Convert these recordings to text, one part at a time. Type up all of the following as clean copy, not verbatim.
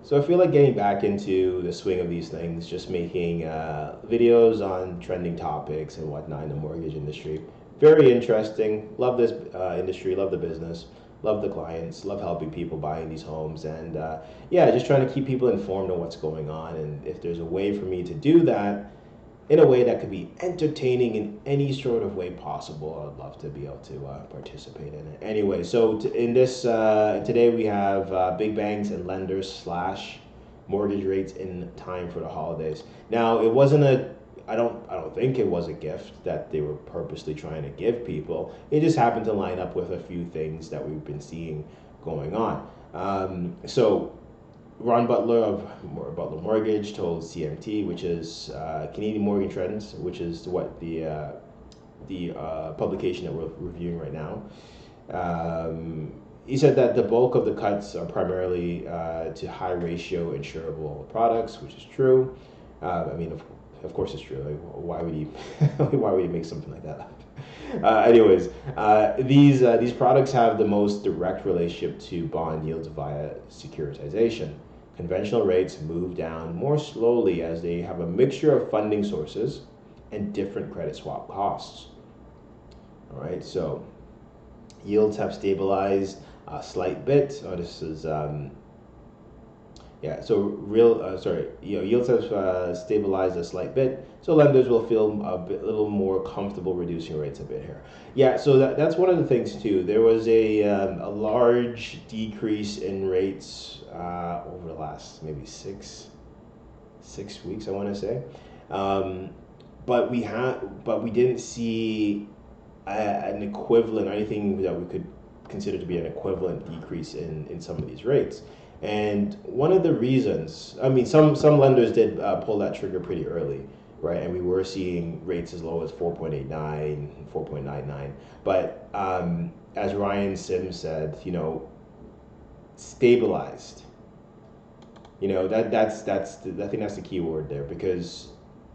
So I feel like getting back into the swing of these things, just making videos on trending topics and whatnot in the mortgage industry. Very interesting. Love this industry. Love the business. Love the clients. Love helping people buying these homes. And yeah, just trying to keep people informed on what's going on. And if there's a way for me to do that in a way that could be entertaining in any sort of way possible, I'd love to be able to participate in it. Anyway, so in this today we have big banks and lenders slash mortgage rates in time for the holidays. Now it wasn't a I don't think it was a gift that they were purposely trying to give people. It just happened to line up with a few things that we've been seeing going on. So Ron Butler of Butler Mortgage told CMT, which is Canadian Mortgage Trends, which is what the publication that we're reviewing right now. He said that the bulk of the cuts are primarily to high ratio insurable products, which is true. I mean, of course it's true. Like, why would he why would he make something like that up? Anyways, these products have the most direct relationship to bond yields via securitization. Conventional rates move down more slowly as they have a mixture of funding sources and different credit swap costs. All right, so yields have stabilized a slight bit. Oh, this is yeah. So yields have stabilized a slight bit. So lenders will feel little more comfortable reducing rates a bit here. Yeah. So that's one of the things too. There was a large decrease in rates over the last maybe six weeks, I want to say. But we didn't see an equivalent, or anything that we could consider to be an equivalent decrease in some of these rates. And one of the reasons, I mean, some lenders did pull that trigger pretty early, right? And we were seeing rates as low as 4.89, 4.99. But as Ryan Sims said, stabilized. I think that's the key word there, because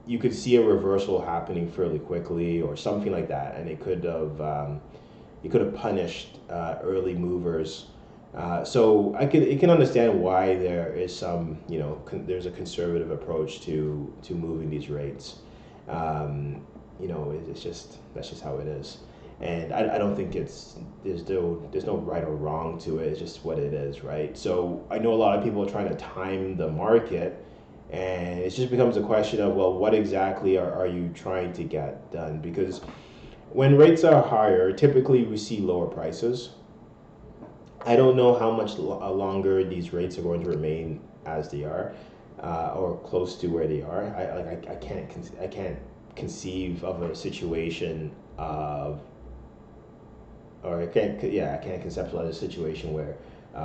you could see a reversal happening fairly quickly or something like that, and it could have punished early movers. So I can understand why there is some, there's a conservative approach to moving these rates. It's just, that's just how it is. And I don't think there's no right or wrong to it. It's just what it is, right? So I know a lot of people are trying to time the market, and it just becomes a question of, well, what exactly are you trying to get done? Because when rates are higher, typically we see lower prices. I don't know how much longer these rates are going to remain as they are, or close to where they are. I can't conceive of a situation of, or I can't conceptualize a situation where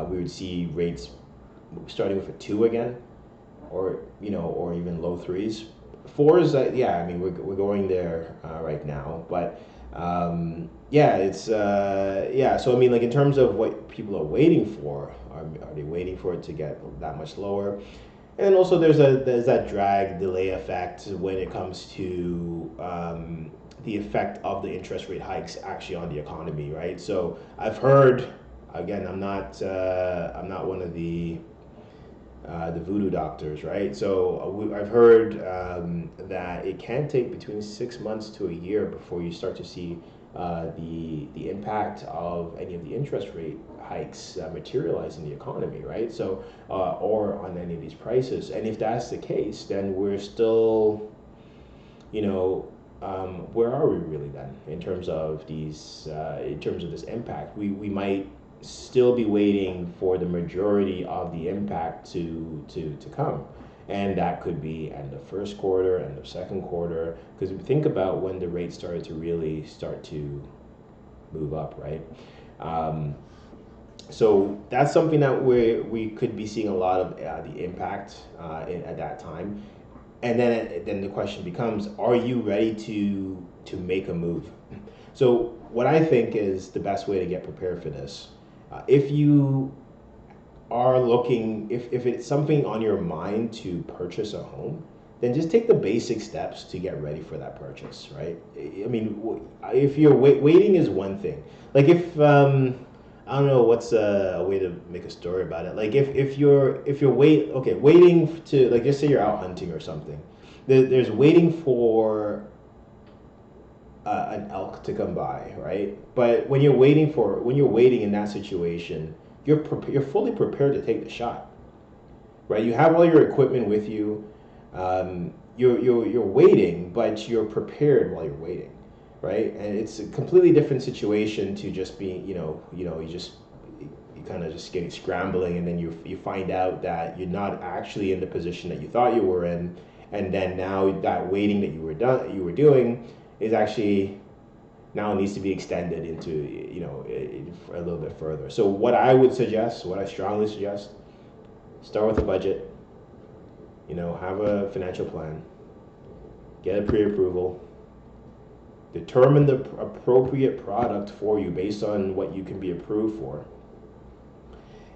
we would see rates starting with a 2 again, or even low 3s. 4s, yeah, I mean we're going there right now, but yeah, it's yeah. So I mean, like, in terms of what people are waiting for, are they waiting for it to get that much lower? And also there's that drag delay effect when it comes to the effect of the interest rate hikes actually on the economy, right? So I've heard, again, I'm not one of the voodoo doctors, right? So I've heard that it can take between 6 months to a year before you start to see the impact of any of the interest rate hikes materialize in the economy, right? So or on any of these prices. And if that's the case, then we're still, where are we really then in terms of this impact? We might still be waiting for the majority of the impact to come, and that could be end of first quarter, end of second quarter, because if you think about when the rates started to really start to move up, right? So that's something that we could be seeing a lot of the impact at that time. And then the question becomes, are you ready to make a move? So what I think is the best way to get prepared for this, if you are looking, if it's something on your mind to purchase a home, then just take the basic steps to get ready for that purchase, right? I mean, if you're waiting is one thing. Like, if I don't know what's a way to make a story about it. Like if you're waiting to, like, just say you're out hunting or something. There's waiting for an elk to come by, right? But when you're waiting in that situation, you're fully prepared to take the shot, right? You have all your equipment with you. You're waiting, but you're prepared while you're waiting, right? And it's a completely different situation to just be, you kind of just getting scrambling, and then you find out that you're not actually in the position that you thought you were in, and then now that waiting that you were doing is actually now needs to be extended into, a little bit further. So what I strongly suggest, start with a budget, have a financial plan, get a pre-approval, determine the appropriate product for you based on what you can be approved for,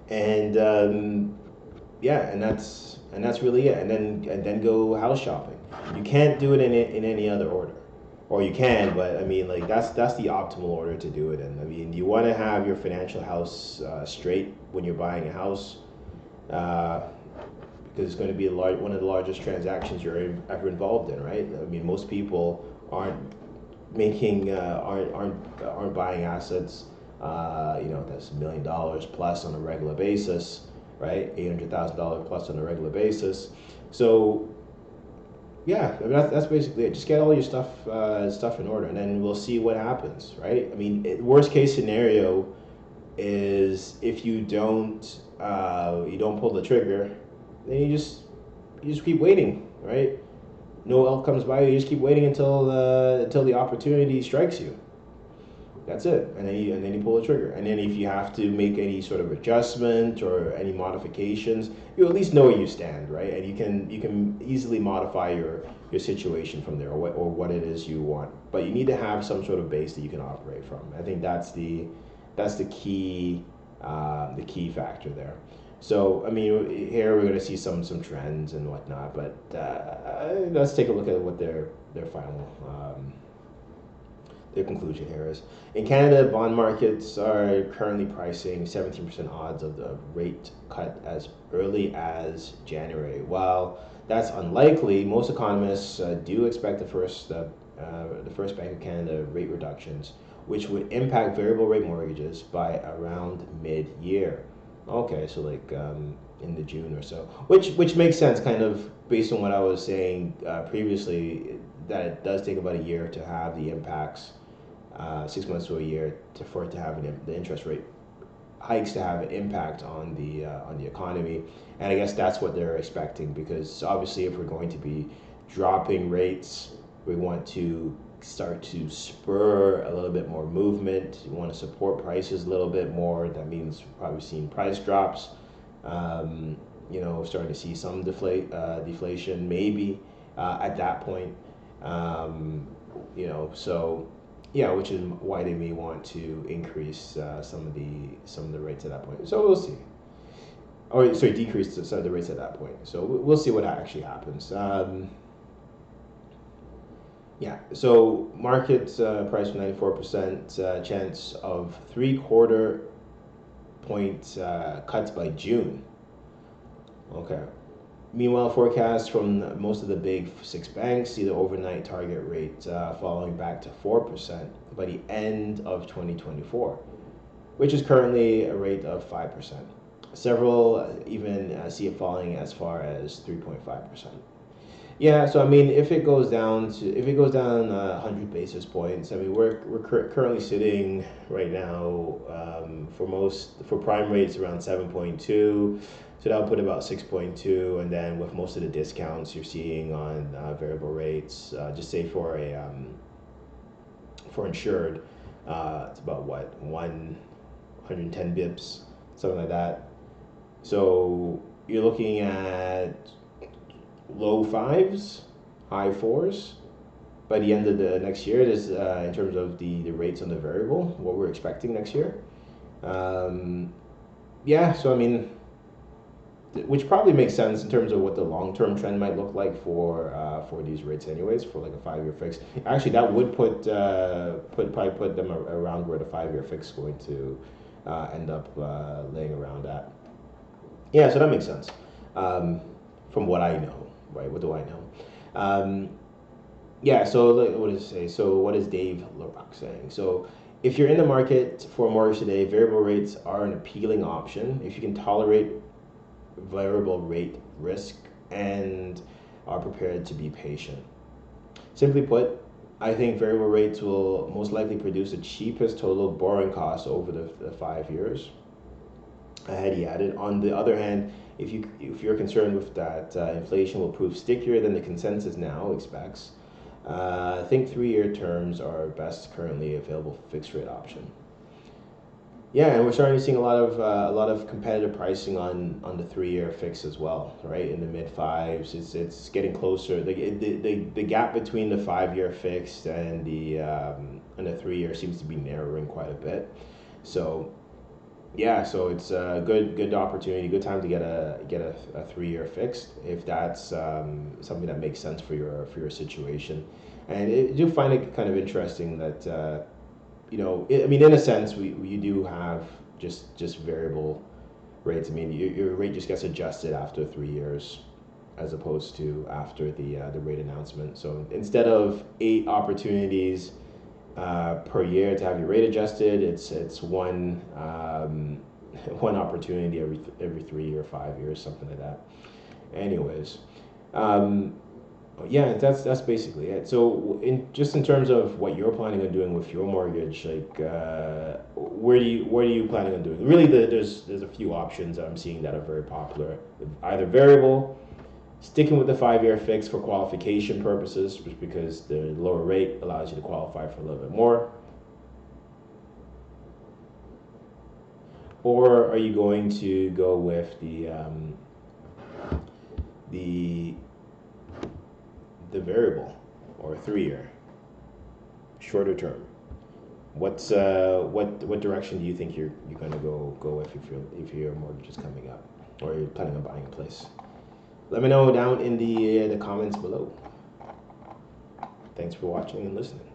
and yeah, and that's really it. And then go house shopping. You can't do it in any other order, or you can, but I mean, like, that's the optimal order to do it in. I mean, you want to have your financial house straight when you're buying a house. Uh, because it's going to be one of the largest transactions you're ever involved in, right? I mean, most people aren't aren't buying assets, that's $1 million plus on a regular basis, right? $800,000 plus on a regular basis. So yeah, I mean, that's basically it. Just get all your stuff in order, and then we'll see what happens, right? I mean, worst case scenario is if you don't pull the trigger, then you just keep waiting, right? No elk comes by, you just keep waiting until the opportunity strikes you. That's it, and then you pull the trigger. And then if you have to make any sort of adjustment or any modifications, you at least know where you stand, right? And you can easily modify your situation from there, or what it is you want. But you need to have some sort of base that you can operate from. I think that's the key factor there. So I mean, here we're going to see some trends and whatnot, but let's take a look at what their final their conclusion here is. In Canada, bond markets are currently pricing 17% odds of the rate cut as early as January. While that's unlikely, most economists do expect the first Bank of Canada rate reductions, which would impact variable rate mortgages by around mid-year. Okay, so like in the June or so, which makes sense, kind of based on what I was saying previously, that it does take about a year to have the impacts, 6 months to a year for it to have the interest rate hikes to have an impact on the economy, and I guess that's what they're expecting, because obviously if we're going to be dropping rates, we want to start to spur a little bit more movement. You want to support prices a little bit more. That means probably seeing price drops. Starting to see some deflation maybe at that point. So yeah, which is why they may want to increase some of the rates at that point. So we'll see. Or sorry, decrease some of the rates at that point. So we'll see what actually happens. Yeah, so market price for 94% chance of 3/4 point cuts by June. Okay. Meanwhile, forecasts from most of the big six banks see the overnight target rate falling back to 4% by the end of 2024, which is currently a rate of 5%. Several even see it falling as far as 3.5%. Yeah, so I mean, if it goes down 100 basis points, I mean, we're currently sitting right now, for prime rates around 7.2, so that'll put about 6.2, and then with most of the discounts you're seeing on variable rates, just say for insured, it's about what, 110 bips, something like that. So you're looking at low fives, high fours by the end of the next year. This in terms of the rates on the variable, what we're expecting next year. Yeah, so I mean, which probably makes sense in terms of what the long-term trend might look like for these rates, anyways, for like a 5-year fix. Actually, that would probably put them around where the 5-year fix is going to end up laying around at. Yeah, so that makes sense. Um, from what I know, right? What do I know? Um, yeah, so what does it say? So what is Dave LaRock saying? So if you're in the market for a mortgage today, variable rates are an appealing option if you can tolerate variable rate risk and are prepared to be patient. Simply put, I think variable rates will most likely produce the cheapest total borrowing cost over the 5 years. Had he added. On the other hand, if you're concerned with that inflation will prove stickier than the consensus now expects, I think 3 year terms are best currently available fixed rate option. Yeah, and we're starting to see a lot of competitive pricing on the 3 year fix as well, right? In the mid fives, it's getting closer. The gap between the 5 year fixed and the 3 year seems to be narrowing quite a bit. So yeah, so it's a good opportunity, good time to get a 3 year fixed if that's something that makes sense for your situation. And I do find it kind of interesting that I mean, in a sense, you do have just variable rates. I mean, your rate just gets adjusted after 3 years, as opposed to after the rate announcement. So instead of 8 opportunities per year to have your rate adjusted, it's one one opportunity every 3 or 5 years, something like that. Anyways, um, yeah, that's basically it. So, in terms of what you're planning on doing with your mortgage, like where are you planning on doing? Really, there's a few options that I'm seeing that are very popular. Either variable, sticking with the 5 year fix for qualification purposes, just because the lower rate allows you to qualify for a little bit more. Or are you going to go with the the variable or 3 year, shorter term? What direction do you think you're going to go with if your mortgage is coming up or you're planning on buying a place? Let me know down in the comments below. Thanks for watching and listening.